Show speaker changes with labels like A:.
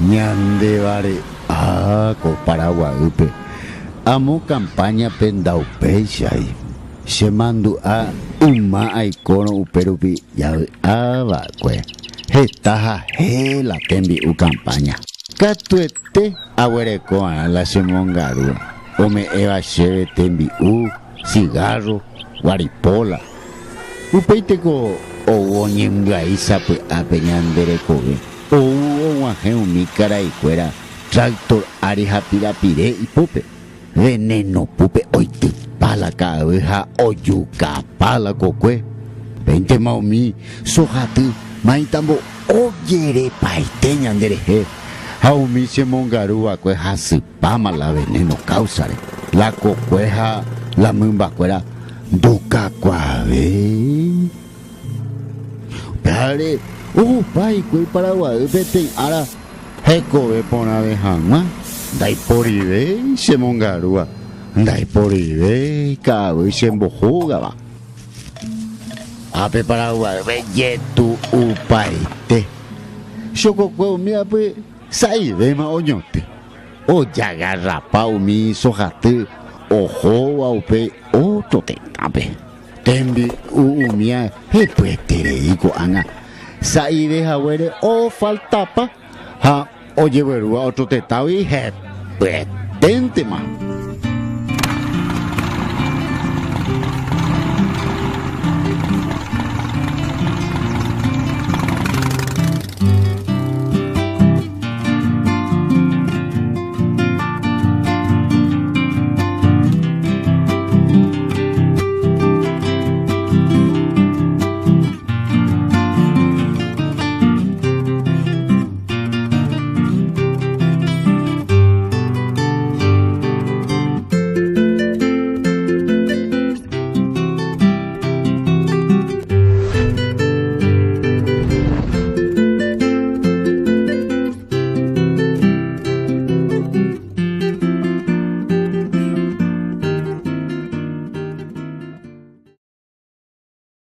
A: ñandevare ko Paraguaype amo campaña pendaupe xai chemandu a uma aikono uperupi yavi avakue hetaha la tembi'u campaña katuete aguereko la chemongaru ome'ẽva chéve tembi'u cigarro guaripola upéiteko ou oñembyai sapy'ápe ñanderekove ou og̃uahẽ umi karaikuéra tractor ári ha pirapire ipópe veneno pupe oitypála ka'aguy ha ojukapála kokue péintema umi sohaty maitãmbo ojerepaite ñanderehe ha umi chemongaruvakue hasypáma la veneno cáusare la kokue ha la mymbakuéra ndokakuave Pare opa hikuái Paraguaýpe tei'ára hekove porãve hag̃ua ndaiporive chemongarúva ndaiporive ka'aguy chembohógava ápe Paraguaýpe jetu'upaite chokokue umívape sa'ivéma oñotỹ ojagarrapa umi sohaty ohóva upe otro tetápe tembi'u umia hepyeterei ko'ág̃a sa'ivehaguére ofaltapa ha ojeguerúva otro tetágui hepyeténtema